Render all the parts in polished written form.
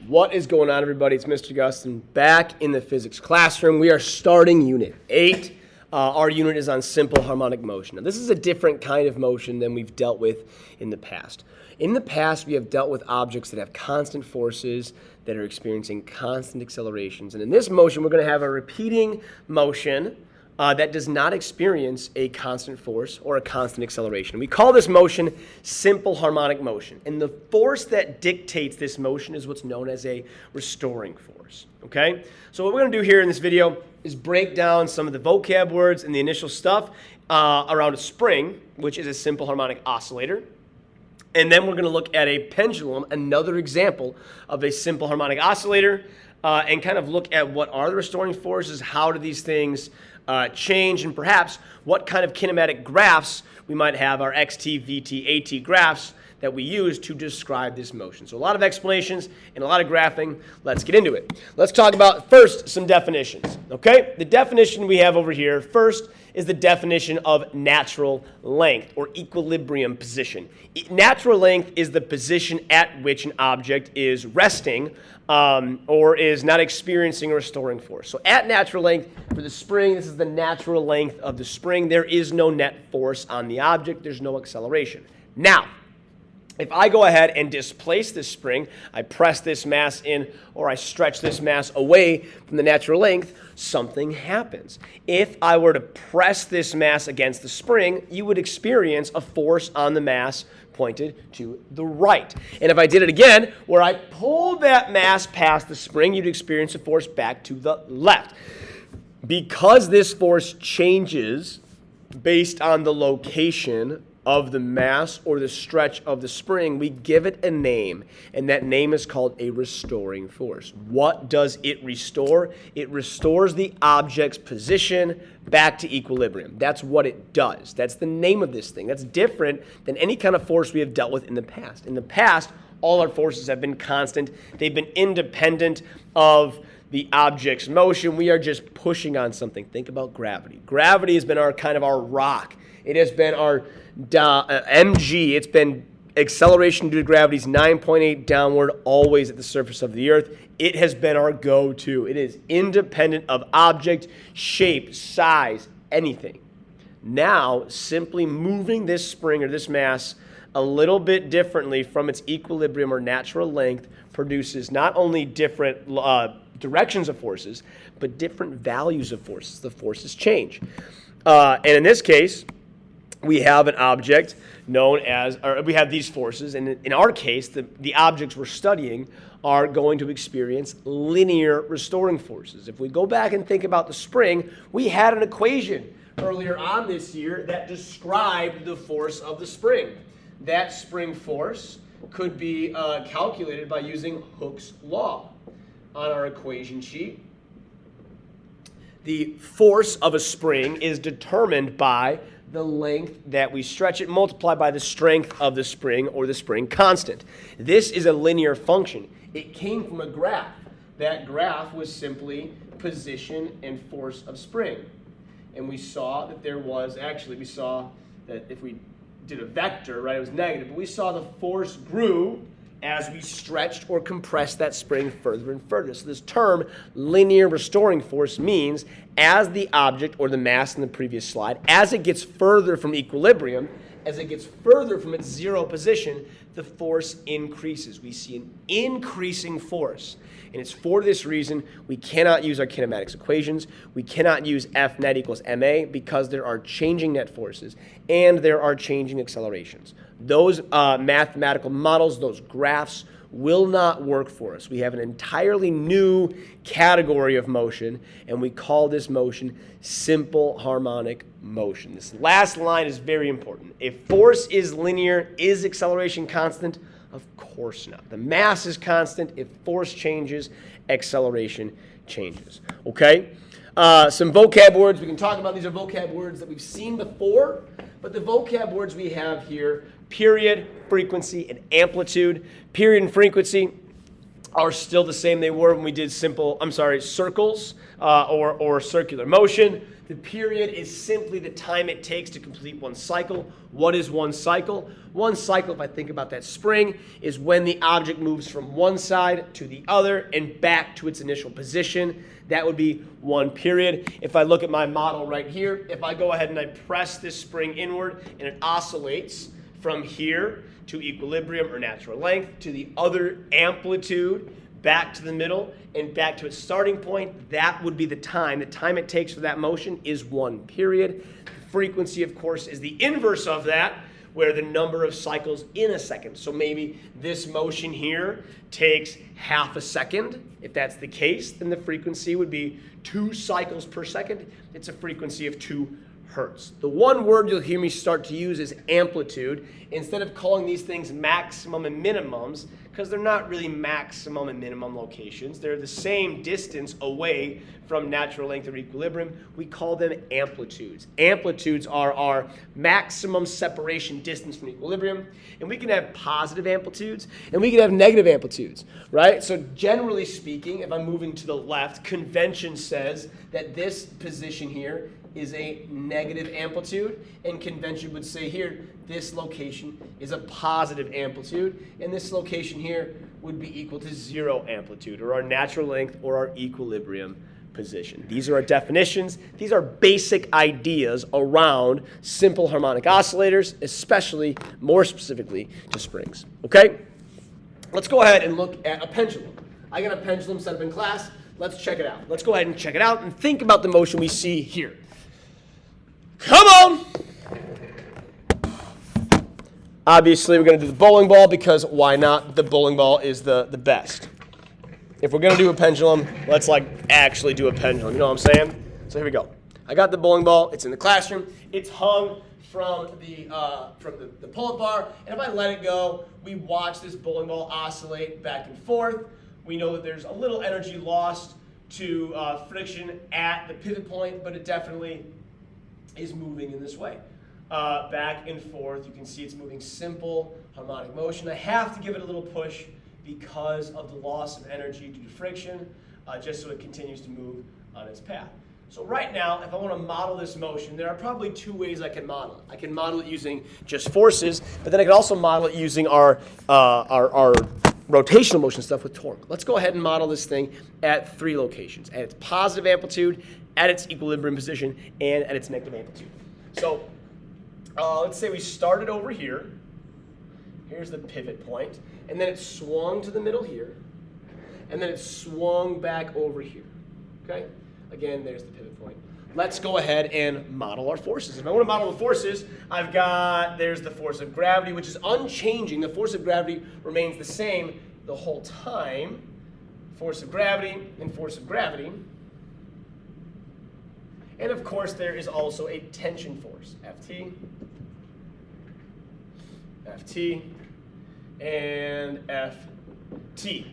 What is going on, everybody? It's Mr. Gustin back in the physics classroom. We are starting Unit 8. Our unit is on simple harmonic motion. Now, this is a different kind of motion than we've dealt with in the past. In the past, we have dealt with objects that have constant forces that are experiencing constant accelerations. And in this motion, we're going to have a repeating motion that does not experience a constant force or a constant acceleration. We call this motion simple harmonic motion. And the force that dictates this motion is what's known as a restoring force. Okay? So what we're going to do here in this video is break down some of the vocab words and the initial stuff around a spring, which is a simple harmonic oscillator. And then we're going to look at a pendulum, another example of a simple harmonic oscillator, and kind of look at what are the restoring forces, how do these things change, and perhaps what kind of kinematic graphs we might have, our xt, vt, at graphs that we use to describe this motion. So a lot of explanations and a lot of graphing. Let's get into it. Let's talk about first some definitions. Okay, the definition we have over here first is the definition of natural length or equilibrium position. Natural length is the position at which an object is resting or is not experiencing a restoring force. So at natural length for the spring, this is the natural length of the spring. There is no net force on the object. There's no acceleration. Now, if I go ahead and displace this spring, I press this mass in or I stretch this mass away from the natural length, something happens. If I were to press this mass against the spring, you would experience a force on the mass pointed to the right. And if I did it again, where I pulled that mass past the spring, you'd experience a force back to the left. Because this force changes based on the location of the mass or the stretch of the spring, we give it a name, and that name is called a restoring force. What does it restore? It restores the object's position back to equilibrium. That's what it does. That's the name of this thing. That's different than any kind of force we have dealt with in the past. In the past, all our forces have been constant. They've been independent of the object's motion. We are just pushing on something. Think about gravity. Gravity has been our rock. It has been our mg. It's been acceleration due to gravity's 9.8 downward, always at the surface of the earth. It has been our go-to. It is independent of object, shape, size, anything. Now, simply moving this spring or this mass a little bit differently from its equilibrium or natural length produces not only different directions of forces, but different values of forces. The forces change. And in this case, we have an object known as, or we have these forces, and in our case, the objects we're studying are going to experience linear restoring forces. If we go back and think about the spring, we had an equation earlier on this year that described the force of the spring. That spring force could be calculated by using Hooke's law. On our equation sheet, the force of a spring is determined by the length that we stretch it multiplied by the strength of the spring or the spring constant. This is a linear function. It came from a graph. That graph was simply position and force of spring. And we saw that we saw that if we did a vector, right, it was negative, but we saw the force grew as we stretched or compressed that spring further and further. So this term, linear restoring force, means as the object or the mass in the previous slide, as it gets further from equilibrium, as it gets further from its zero position, the force increases. We see an increasing force. And it's for this reason we cannot use our kinematics equations. We cannot use F net equals ma because there are changing net forces and there are changing accelerations. Those mathematical models, those graphs, will not work for us. We have an entirely new category of motion, and we call this motion simple harmonic motion. This last line is very important. If force is linear, is acceleration constant? Of course not. The mass is constant. If force changes, acceleration changes. Okay? Some vocab words. We can talk about these are vocab words that we've seen before, but the vocab words we have here, period, frequency, and amplitude. Period and frequency, are still the same they were when we did circles or circular motion. The period is simply the time it takes to complete one cycle. What is one cycle? One cycle, if I think about that spring, is when the object moves from one side to the other and back to its initial position. That would be one period. If I look at my model right here, if I go ahead and I press this spring inward and it oscillates from here to equilibrium or natural length to the other amplitude, back to the middle and back to its starting point, that would be the time. The time it takes for that motion is one period. The frequency, of course, is the inverse of that, where the number of cycles in a second. So maybe this motion here takes half a second. If that's the case, then the frequency would be 2 cycles per second. It's a frequency of 2 hertz. The one word you'll hear me start to use is amplitude. Instead of calling these things maximum and minimums, because they're not really maximum and minimum locations, they're the same distance away from natural length or equilibrium, we call them amplitudes. Amplitudes are our maximum separation distance from equilibrium, and we can have positive amplitudes and we can have negative amplitudes, right? So generally speaking, if I'm moving to the left, convention says that this position here is a negative amplitude, and convention would say here, this location is a positive amplitude, and this location here would be equal to 0 amplitude, or our natural length, or our equilibrium position. These are our definitions. These are basic ideas around simple harmonic oscillators, especially, more specifically, to springs. Okay? Let's go ahead and look at a pendulum. I got a pendulum set up in class. Let's check it out. Let's go ahead and check it out and think about the motion we see here. Come on! Obviously, we're going to do the bowling ball because why not? The bowling ball is the best. If we're going to do a pendulum, let's actually do a pendulum. You know what I'm saying? So here we go. I got the bowling ball. It's in the classroom. It's hung from the pull-up bar. And if I let it go, we watch this bowling ball oscillate back and forth. We know that there's a little energy lost to friction at the pivot point, but it definitely is moving in this way. Back and forth. You can see it's moving simple harmonic motion. I have to give it a little push because of the loss of energy due to friction, just so it continues to move on its path. So right now, if I want to model this motion, there are probably 2 ways I can model it. I can model it using just forces, but then I can also model it using our rotational motion stuff with torque. Let's go ahead and model this thing at 3 locations: at its positive amplitude, at its equilibrium position, and at its negative amplitude. So let's say we started over here. Here's the pivot point, and then it swung to the middle here, and then it swung back over here. Okay? Again, there's the pivot point. Let's go ahead and model our forces. If I want to model the forces, there's the force of gravity, which is unchanging. The force of gravity remains the same the whole time. Force of gravity and force of gravity. And of course, there is also a tension force, Ft, Ft, and Ft.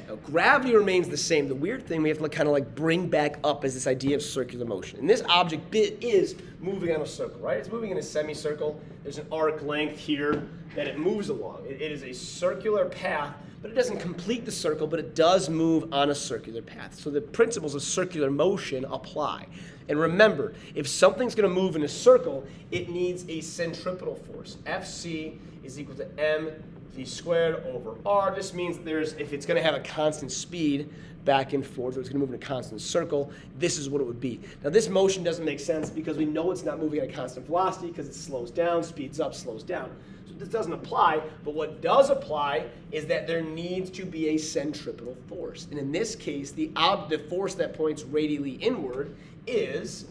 Now, gravity remains the same. The weird thing we have to kind of bring back up is this idea of circular motion. And this object is moving on a circle, right? It's moving in a semicircle. There's an arc length here that it moves along. It is a circular path, but it doesn't complete the circle, but it does move on a circular path. So the principles of circular motion apply. And remember, if something's going to move in a circle, it needs a centripetal force. Fc is equal to mv squared over r. This means if it's going to have a constant speed back and forth, or it's going to move in a constant circle, this is what it would be. Now, this motion doesn't make sense because we know it's not moving at a constant velocity because it slows down, speeds up, slows down. So this doesn't apply, but what does apply is that there needs to be a centripetal force. And in this case, the force that points radially inward is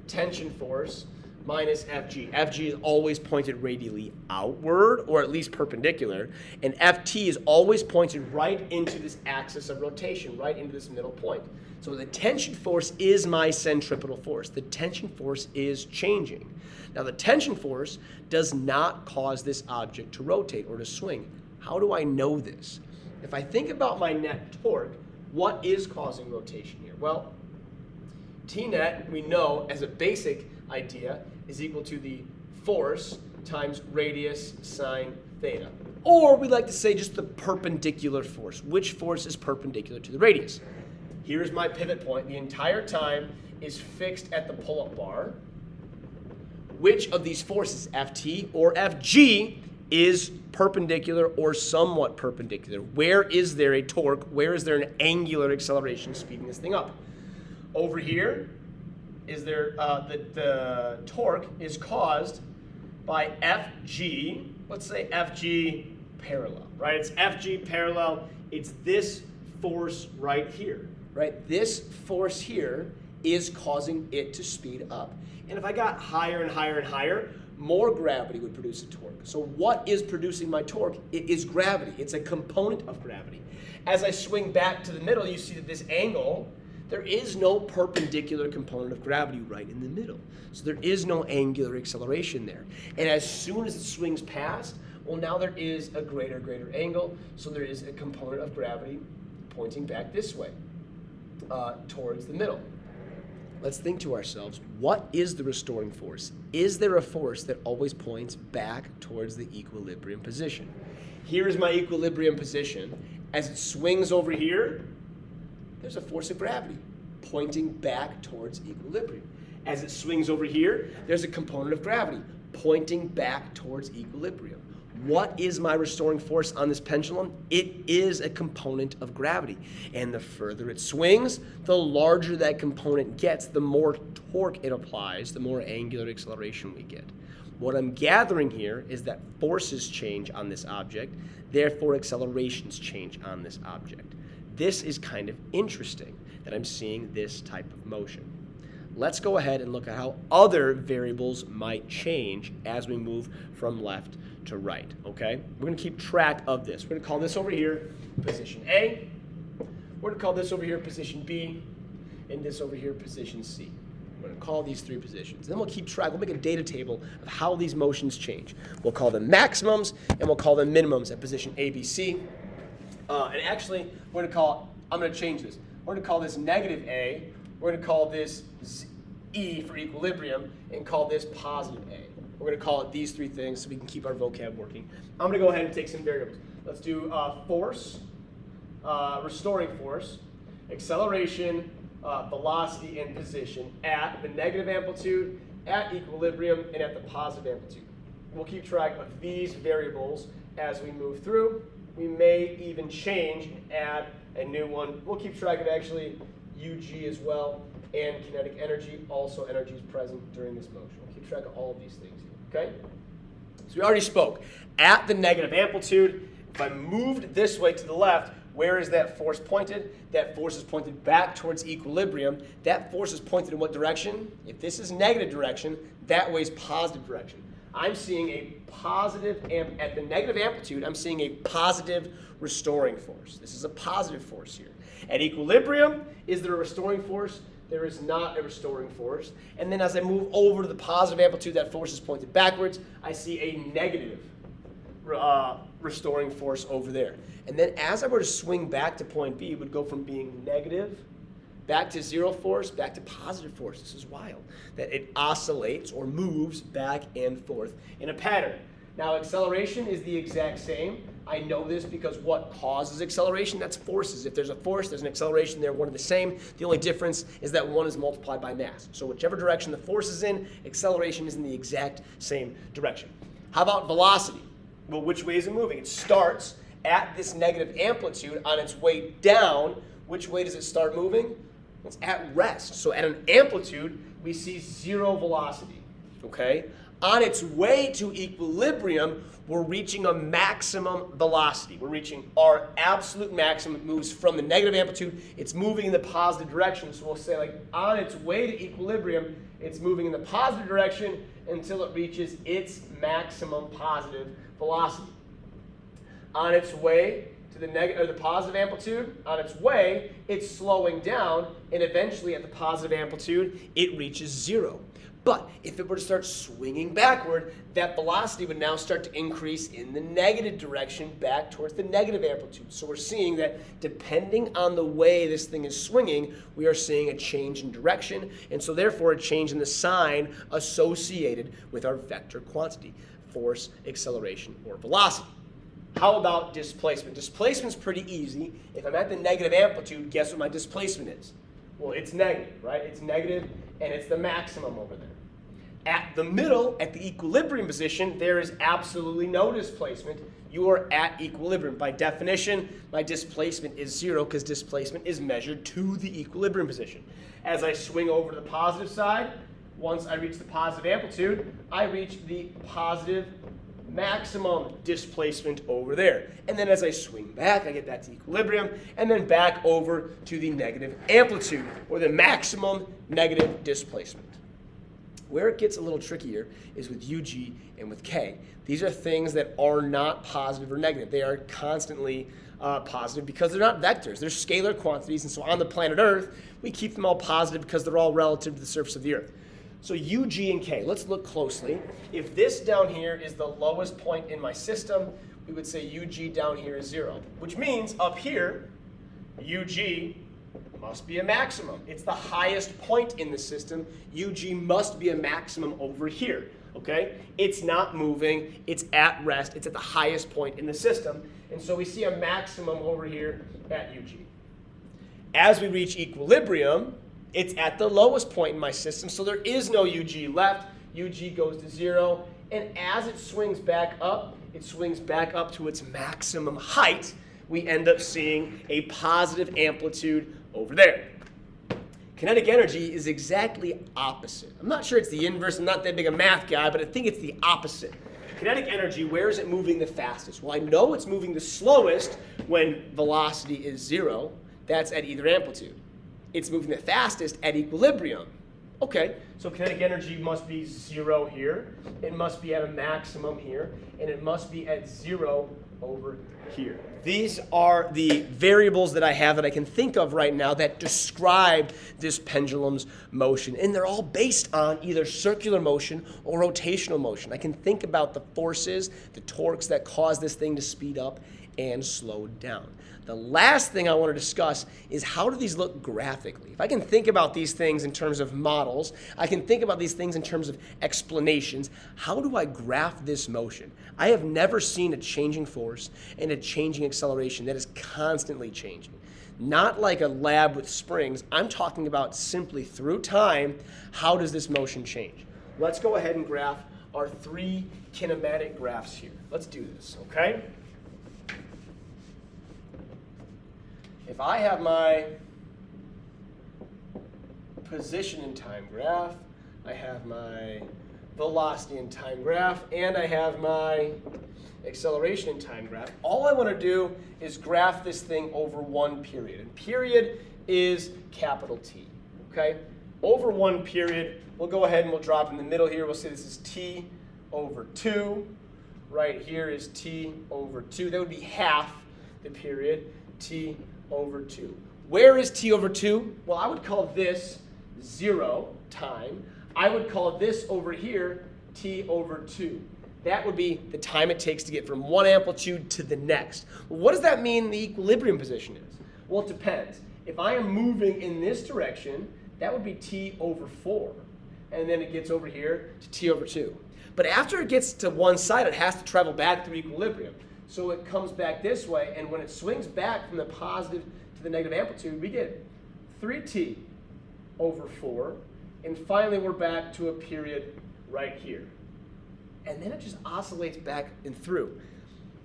tension force minus Fg. Fg is always pointed radially outward, or at least perpendicular, and Ft is always pointed right into this axis of rotation, right into this middle point. So the tension force is my centripetal force. The tension force is changing. Now the tension force does not cause this object to rotate or to swing. How do I know this? If I think about my net torque, what is causing rotation here? Well, T net, we know as a basic idea, is equal to the force times radius sine theta. Or we like to say just the perpendicular force. Which force is perpendicular to the radius? Here's my pivot point. The entire time is fixed at the pull-up bar. Which of these forces, Ft or Fg, is perpendicular or somewhat perpendicular? Where is there a torque? Where is there an angular acceleration speeding this thing up? Over here, is there the torque is caused by Fg. Let's say Fg parallel, right? It's Fg parallel. It's this force right here, right? This force here is causing it to speed up. And if I got higher and higher and higher, more gravity would produce a torque. So what is producing my torque? It is gravity. It's a component of gravity. As I swing back to the middle, you see that this angle, there is no perpendicular component of gravity right in the middle. So there is no angular acceleration there. And as soon as it swings past, well, now there is a greater angle. So there is a component of gravity pointing back this way, towards the middle. Let's think to ourselves, what is the restoring force? Is there a force that always points back towards the equilibrium position? Here is my equilibrium position. As it swings over here, there's a force of gravity pointing back towards equilibrium. As it swings over here, there's a component of gravity pointing back towards equilibrium. What is my restoring force on this pendulum? It is a component of gravity. And the further it swings, the larger that component gets, the more torque it applies, the more angular acceleration we get. What I'm gathering here is that forces change on this object, therefore accelerations change on this object. This is kind of interesting that I'm seeing this type of motion. Let's go ahead and look at how other variables might change as we move from left to right, okay? We're going to keep track of this. We're going to call this over here position A. We're going to call this over here position B, and this over here position C. We're going to call these three positions. Then we'll keep track. We'll make a data table of how these motions change. We'll call them maximums, and we'll call them minimums at position A, B, C. And actually, I'm going to change this. We're going to call this negative A. We're going to call this E for equilibrium, and call this positive A. We're going to call it these three things so we can keep our vocab working. I'm going to go ahead and take some variables. Let's do force, restoring force, acceleration, velocity, and position at the negative amplitude, at equilibrium, and at the positive amplitude. We'll keep track of these variables as we move through. We may even change and add a new one. We'll keep track of actually UG as well, and kinetic energy. Also, energy is present during this motion. We'll keep track of all of these things here, okay? So we already spoke. At the negative amplitude, if I moved this way to the left, where is that force pointed? That force is pointed back towards equilibrium. That force is pointed in what direction? If this is negative direction, that way is positive direction. I'm seeing a positive, at the negative amplitude, I'm seeing a positive restoring force. This is a positive force here. At equilibrium, is there a restoring force? There is not a restoring force. And then as I move over to the positive amplitude, that force is pointed backwards. I see a negative restoring force over there. And then as I were to swing back to point B, it would go from being negative back to zero force, back to positive force. This is wild. That it oscillates or moves back and forth in a pattern. Now acceleration is the exact same. I know this because what causes acceleration? That's forces. If there's a force, there's an acceleration. They're one and the same. The only difference is that one is multiplied by mass. So whichever direction the force is in, acceleration is in the exact same direction. How about velocity? Well, which way is it moving? It starts at this negative amplitude on its way down. Which way does it start moving? It's at rest. So at an amplitude, we see zero velocity, okay? On its way to equilibrium, we're reaching a maximum velocity. We're reaching our absolute maximum. It moves from the negative amplitude. It's moving in the positive direction. So we'll say like on its way to equilibrium, it's moving in the positive direction until it reaches its maximum positive velocity. On its way to the negative or the positive amplitude, on its way, it's slowing down, and eventually at the positive amplitude, it reaches zero. But if it were to start swinging backward, that velocity would now start to increase in the negative direction back towards the negative amplitude. So we're seeing that depending on the way this thing is swinging, we are seeing a change in direction, and so therefore a change in the sign associated with our vector quantity, force, acceleration, or velocity. How about displacement? Displacement's pretty easy. If I'm at the negative amplitude, guess what my displacement is? Well, it's negative, right? It's negative, and it's the maximum over there. At the middle, at the equilibrium position, there is absolutely no displacement. You are at equilibrium. By definition, my displacement is 0 because displacement is measured to the equilibrium position. As I swing over to the positive side, once I reach the positive amplitude, I reach the positive maximum displacement over there. And then as I swing back, I get back to equilibrium, and then back over to the negative amplitude, or the maximum negative displacement. Where it gets a little trickier is with UG and with K. These are things that are not positive or negative. They are constantly positive because they're not vectors. They're scalar quantities, and so on the planet Earth, we keep them all positive because they're all relative to the surface of the Earth. So UG and K, let's look closely. If this down here is the lowest point in my system, we would say UG down here is 0, which means up here, UG must be a maximum. It's the highest point in the system. UG must be a maximum over here, okay? It's not moving, it's at rest, it's at the highest point in the system, and so we see a maximum over here at UG. As we reach equilibrium, it's at the lowest point in my system, so there is no UG left. UG goes to 0, and as it swings back up to its maximum height. We end up seeing a positive amplitude over there. Kinetic energy is exactly opposite. I'm not sure it's the inverse. I'm not that big a math guy, but I think it's the opposite. Kinetic energy, where is it moving the fastest? Well, I know it's moving the slowest when velocity is 0. That's at either amplitude. It's moving the fastest at equilibrium. Okay, so kinetic energy must be 0 here. It must be at a maximum here, and it must be at 0 over here. These are the variables that I have that I can think of right now that describe this pendulum's motion, and they're all based on either circular motion or rotational motion. I can think about the forces, the torques that cause this thing to speed up and slow down. The last thing I want to discuss is how do these look graphically? If I can think about these things in terms of models, I can think about these things in terms of explanations, how do I graph this motion? I have never seen a changing force and a changing acceleration that is constantly changing. Not like a lab with springs. I'm talking about simply through time, how does this motion change? Let's go ahead and graph our 3 kinematic graphs here. Let's do this, okay? If I have my position in time graph, I have my velocity in time graph, and I have my acceleration in time graph, all I want to do is graph this thing over one period. And period is capital T, okay? Over one period, we'll go ahead and we'll drop in the middle here. We'll say this is T over 2. Right here is T over 2. That would be half the period, T over 2. Where is T over 2? Well, I would call this 0 time. I would call this over here T over 2. That would be the time it takes to get from one amplitude to the next. Well, what does that mean the equilibrium position is? Well, it depends. If I am moving in this direction, that would be T over 4. And then it gets over here to T over 2. But after it gets to one side, it has to travel back through equilibrium. So it comes back this way, and when it swings back from the positive to the negative amplitude, we get 3T over 4. And finally, we're back to a period right here. And then it just oscillates back and through.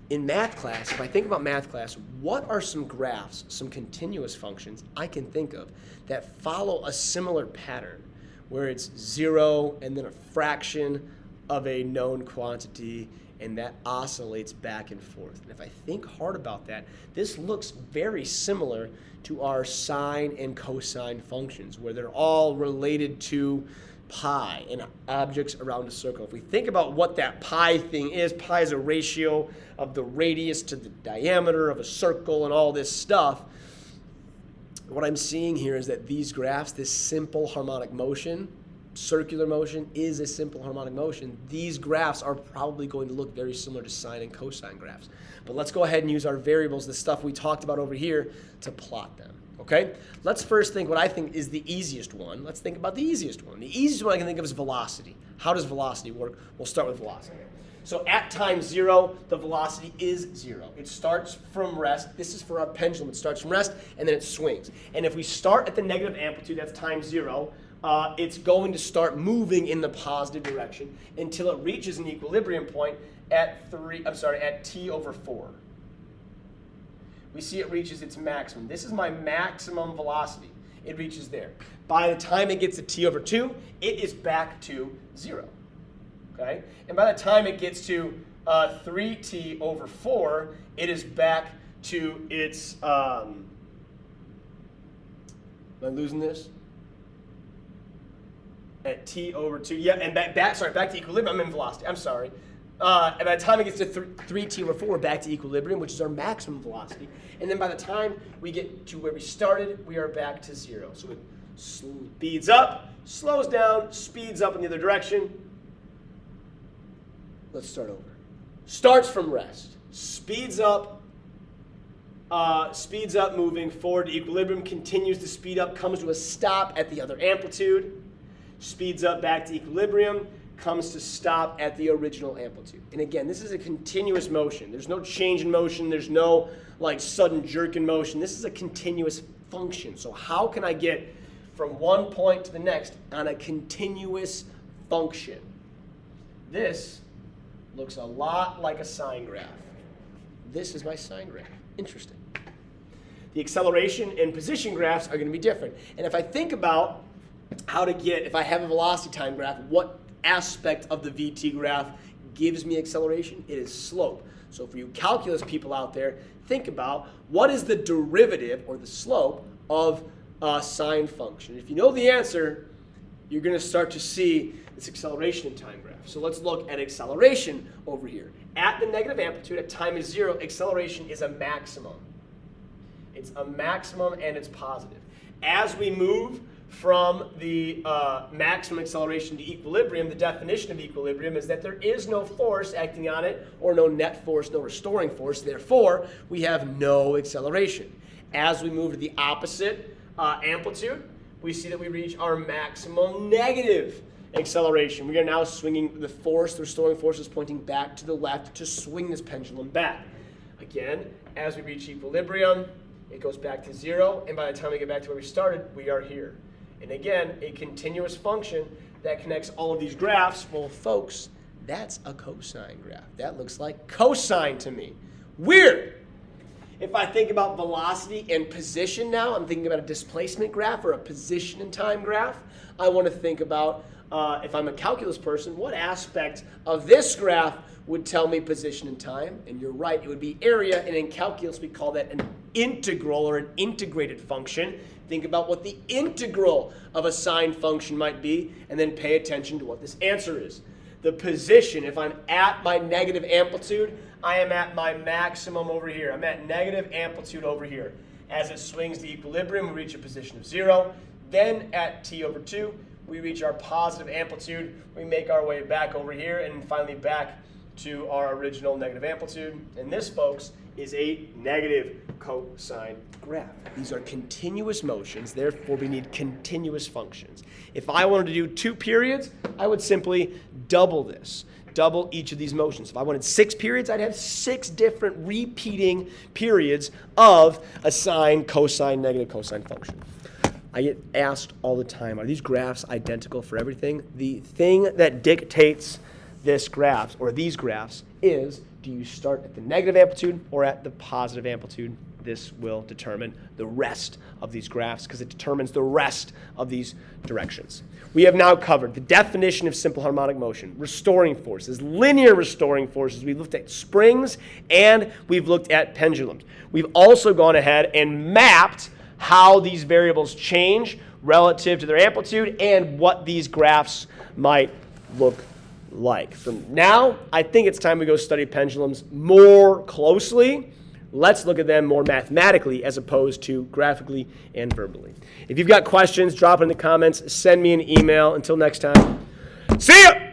In math class, if I think about math class, what are some graphs, some continuous functions I can think of that follow a similar pattern where it's 0 and then a fraction of a known quantity, and that oscillates back and forth. And if I think hard about that, this looks very similar to our sine and cosine functions, where they're all related to pi and objects around a circle. If we think about what that pi thing is, pi is a ratio of the radius to the diameter of a circle and all this stuff. What I'm seeing here is that these graphs, this simple harmonic motion, circular motion is a simple harmonic motion. These graphs are probably going to look very similar to sine and cosine graphs. But let's go ahead and use our variables, the stuff we talked about over here, to plot them. Okay? Let's first think what I think is the easiest one. Let's think about the easiest one. The easiest one I can think of is velocity. How does velocity work? We'll start with velocity. So at time 0, the velocity is 0. It starts from rest. This is for our pendulum. It starts from rest, and then it swings. And if we start at the negative amplitude, that's time 0, it's going to start moving in the positive direction until it reaches an equilibrium point at t over 4. We see it reaches its maximum. This is my maximum velocity. It reaches there. By the time it gets to t over 2, it is back to 0. Okay? And by the time it gets to 3t over 4, it is back to its, am I losing this? At t over 2, yeah, and back to equilibrium. I'm in velocity, I'm sorry. And by the time it gets to 3t over 4, we're back to equilibrium, which is our maximum velocity. And then by the time we get to where we started, we are back to 0. So it speeds up, slows down, speeds up in the other direction. Let's start over. Starts from rest, speeds up moving forward to equilibrium, continues to speed up, comes to a stop at the other amplitude, speeds up back to equilibrium, comes to stop at the original amplitude. And again, this is a continuous motion. There's no change in motion. There's no like sudden jerk in motion. This is a continuous function. So how can I get from one point to the next on a continuous function? This looks a lot like a sine graph. This is my sine graph. Interesting. The acceleration and position graphs are going to be different. And if I think about how to get, if I have a velocity time graph, what aspect of the VT graph gives me acceleration? It is slope. So for you calculus people out there, think about what is the derivative or the slope of a sine function. If you know the answer, you're going to start to see this acceleration in time graph. So let's look at acceleration over here. At the negative amplitude, at time is 0, acceleration is a maximum. It's a maximum and it's positive. As we move from the maximum acceleration to equilibrium, the definition of equilibrium is that there is no force acting on it, or no net force, no restoring force. Therefore, we have no acceleration. As we move to the opposite amplitude, we see that we reach our maximum negative acceleration. We are now swinging the force, the restoring force is pointing back to the left to swing this pendulum back. Again, as we reach equilibrium, it goes back to 0, and by the time we get back to where we started, we are here. And again, a continuous function that connects all of these graphs. Well, folks, that's a cosine graph. That looks like cosine to me. Weird. If I think about velocity and position now, I'm thinking about a displacement graph or a position and time graph. I want to think about, if I'm a calculus person, what aspect of this graph would tell me position and time? And you're right, it would be area, and in calculus we call that an integral or an integrated function. Think about what the integral of a sine function might be, and then pay attention to what this answer is. The position, if I'm at my negative amplitude, I am at my maximum over here. I'm at negative amplitude over here. As it swings to equilibrium, we reach a position of 0. Then at t over 2, we reach our positive amplitude. We make our way back over here, and finally back to our original negative amplitude. And this, folks, is a negative cosine graph. These are continuous motions, therefore we need continuous functions. If I wanted to do 2 periods, I would simply double this, double each of these motions. If I wanted 6 periods, I'd have 6 different repeating periods of a sine, cosine, negative cosine function. I get asked all the time, are these graphs identical for everything? The thing that dictates this graph, or these graphs, is do you start at the negative amplitude or at the positive amplitude? This will determine the rest of these graphs because it determines the rest of these directions. We have now covered the definition of simple harmonic motion, restoring forces, linear restoring forces. We've looked at springs and we've looked at pendulums. We've also gone ahead and mapped how these variables change relative to their amplitude and what these graphs might look like. From now, I think it's time we go study pendulums more closely. Let's look at them more mathematically as opposed to graphically and verbally. If you've got questions, drop it in the comments. Send me an email. Until next time, see ya!